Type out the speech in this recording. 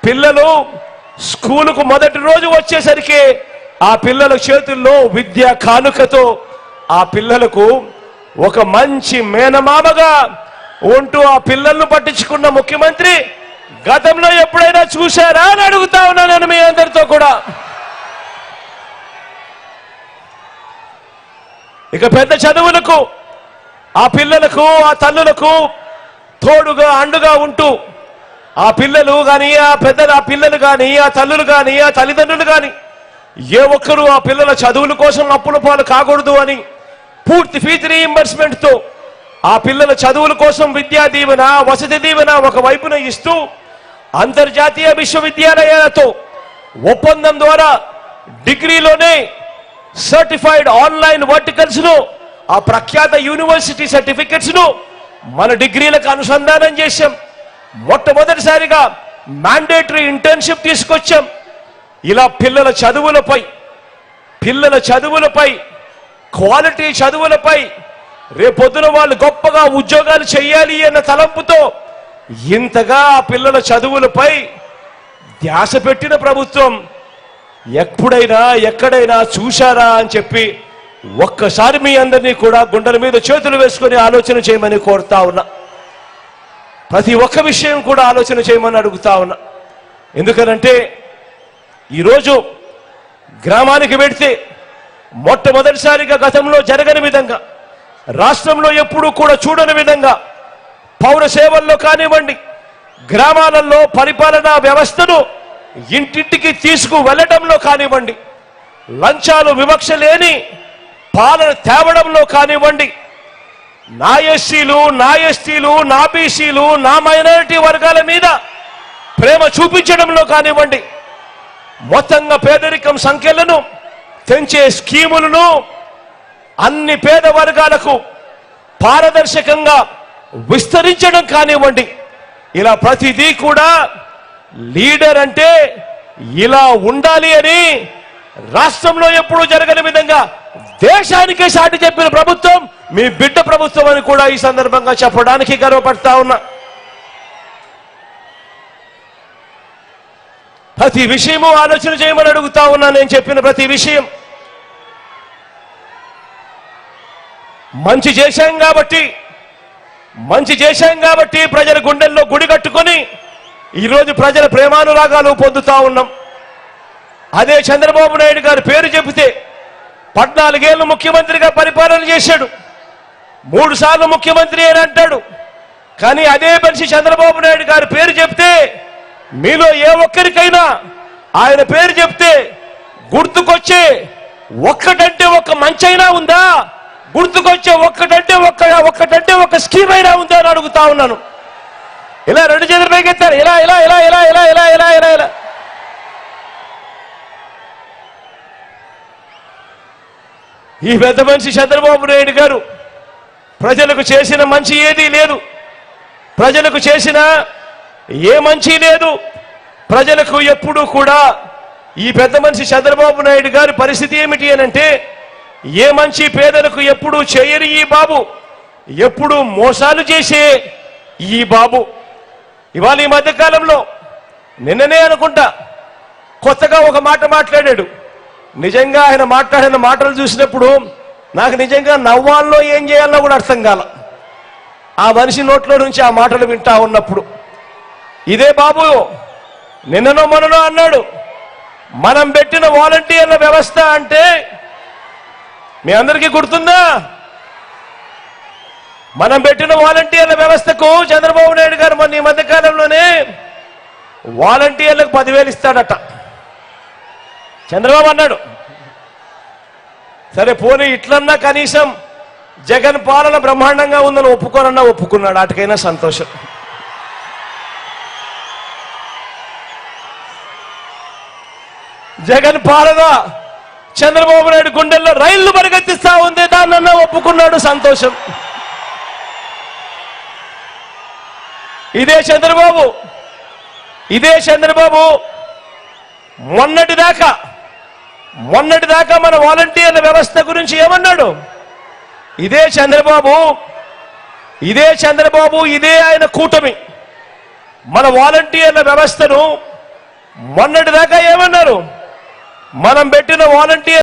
పిల్లలు స్కూలుకు మొదటి రోజు వచ్చేసరికి ఆ పిల్లల చేతుల్లో విద్యా కానుకతో ఆ పిల్లలకు ఒక మంచి మేనమామగా ఉంటూ ఆ పిల్లలను పట్టించుకున్న ముఖ్యమంత్రి గతంలో ఎప్పుడైనా చూశారా అని అడుగుతా ఉన్నాను నేను మీ అందరితో కూడా. ఇక పెద్ద చదువులకు ఆ పిల్లలకు ఆ తల్లులకు తోడుగా అండుగా ఉంటూ ఆ పిల్లలు కానీ ఆ పిల్లలు కానీ ఆ తల్లులు కానీ ఆ తల్లిదండ్రులు కానీ ఏ ఒక్కరూ ఆ పిల్లల చదువుల కోసం అప్పుల పాలు కాకూడదు అని పూర్తి ఫీజు రీయింబర్స్మెంట్ తో ఆ పిల్లల చదువుల కోసం విద్యా దీవెన వసతి దీవెన ఒక వైపున ఇస్తూ అంతర్జాతీయ విశ్వవిద్యాలయాలతో ఒప్పందం ద్వారా డిగ్రీలోనే సర్టిఫైడ్ ఆన్లైన్ వర్టికల్స్ ను ఆ ప్రఖ్యాత యూనివర్సిటీ సర్టిఫికెట్స్ ను మన డిగ్రీలకు అనుసంధానం చేశాం. మొట్టమొదటిసారిగా మ్యాండేటరీ ఇంటర్న్షిప్ తీసుకొచ్చాం. ఇలా పిల్లల చదువులపై క్వాలిటీ చదువులపై రేపొద్దున వాళ్ళు గొప్పగా ఉద్యోగాలు చేయాలి అన్న తలంపుతో ఇంతగా ఆ పిల్లల చదువులపై ధ్యాస పెట్టిన ప్రభుత్వం ఎప్పుడైనా ఎక్కడైనా చూశారా అని చెప్పి ఒక్కసారి మీ అందరినీ కూడా గుండెల మీద చేతులు వేసుకొని ఆలోచన చేయమని కోరుతా ఉన్నా. ప్రతి ఒక్క విషయం కూడా ఆలోచన చేయమని అడుగుతా ఉన్నా. ఎందుకనంటే ఈరోజు గ్రామానికి వెడితే మొట్టమొదటిసారిగా గతంలో జరగని విధంగా రాష్ట్రంలో ఎప్పుడూ కూడా చూడని విధంగా పౌర సేవల్లో కానివ్వండి గ్రామాలలో పరిపాలనా వ్యవస్థను ఇంటింటికి తీసుకువెళ్లడంలో కానివ్వండి లంచాలు వివక్ష లేని పాలన తేవడంలో కానివ్వండి నా ఎస్సీలు నా ఎస్టీలు నా బీసీలు నా మైనారిటీ వర్గాల మీద ప్రేమ చూపించడంలో కానివ్వండి మొత్తంగా పేదరికం సంఖ్యలను పెంచే స్కీములను అన్ని పేద వర్గాలకు పారదర్శకంగా విస్తరించడం కానివ్వండి ఇలా ప్రతిదీ కూడా లీడర్ అంటే ఇలా ఉండాలి అని రాష్ట్రంలో ఎప్పుడూ జరగని విధంగా దేశానికే సాటి చెప్పిన ప్రభుత్వం మీ బిడ్డ ప్రభుత్వం అని కూడా ఈ సందర్భంగా చెప్పడానికి గర్వపడతా ఉన్నా. ప్రతి విషయము ఆలోచన చేయమని అడుగుతా ఉన్నా. నేను చెప్పిన ప్రతి విషయం మంచి చేశాం కాబట్టి ప్రజల గుండెల్లో గుడి కట్టుకొని ఈరోజు ప్రజల ప్రేమానురాగాలు పొందుతా ఉన్నాం. అదే చంద్రబాబు నాయుడు గారి పేరు చెబితే 14 ఏళ్ళు ముఖ్యమంత్రిగా పరిపాలన చేశాడు, 3 సార్లు ముఖ్యమంత్రి అని అంటాడు. కానీ అదే మనిషి చంద్రబాబు నాయుడు గారి పేరు చెప్తే మీలో ఏ ఒక్కరికైనా ఆయన పేరు చెప్తే గుర్తుకొచ్చే ఒక్కటంటే ఒక్క మంచైనా ఉందా? గుర్తుకొచ్చే ఒక్కటంటే ఒక్క స్కీమ్ అయినా ఉందా అని అడుగుతా ఉన్నాను. ఇలా 2 చేతులు పైకెత్తారు. ఇలా ఇలా ఇలా ఇలా ఇలా ఇలా ఇలా ఇలా ఇలా ఈ పెద్ద మనిషి చంద్రబాబు నాయుడు గారు ప్రజలకు చేసిన మంచి ఏదీ లేదు. ప్రజలకు చేసిన ఏ మంచి లేదు. ప్రజలకు ఎప్పుడూ కూడా ఈ పెద్ద మనిషి చంద్రబాబు నాయుడు గారి పరిస్థితి ఏమిటి అనంటే ఏ మంచి పేదలకు ఎప్పుడూ చేయని ఈ బాబు, ఎప్పుడూ మోసాలు చేసే ఈ బాబు ఇవాళ ఈ మధ్యకాలంలో నిన్ననే అనుకుంటా కొత్తగా ఒక మాట మాట్లాడాడు. నిజంగా ఆయన మాట్లాడిన మాటలు చూసినప్పుడు నాకు నిజంగా నవ్వాల్లో ఏం చేయాలో కూడా అర్థం కాల. ఆ మనిషి నోట్లో నుంచి ఆ మాటలు వింటా ఉన్నప్పుడు ఇదే బాబు నిన్ననో మొన్ననో అన్నాడు, మనం పెట్టిన వాలంటీర్ల వ్యవస్థ అంటే మీ అందరికీ గుర్తుందా? మనం పెట్టిన వాలంటీర్ల వ్యవస్థకు చంద్రబాబు నాయుడు గారు మొన్న ఈ మధ్యకాలంలోనే వాలంటీర్లకు 10,000 ఇస్తాడట. చంద్రబాబు అన్నాడు, సరే పోనీ ఇట్లన్నా కనీసం జగన్ పాలన బ్రహ్మాండంగా ఉందని ఒప్పుకున్నాడు. వాటికైనా సంతోషం. జగన్ పాలన చంద్రబాబు నాయుడు గుండెల్లో రైళ్లు పరిగెత్తిస్తా ఉంది, దాన్నన్నా ఒప్పుకున్నాడు, సంతోషం. ఇదే చంద్రబాబు మొన్నటిదాకా మన వాలంటీర్ల వ్యవస్థ గురించి ఏమన్నాడు? ఇదే చంద్రబాబు ఇదే ఆయన కూటమి మన వాలంటీర్ల వ్యవస్థను మొన్నటిదాకా ఏమన్నారు? మనం పెట్టిన వాలంటీర్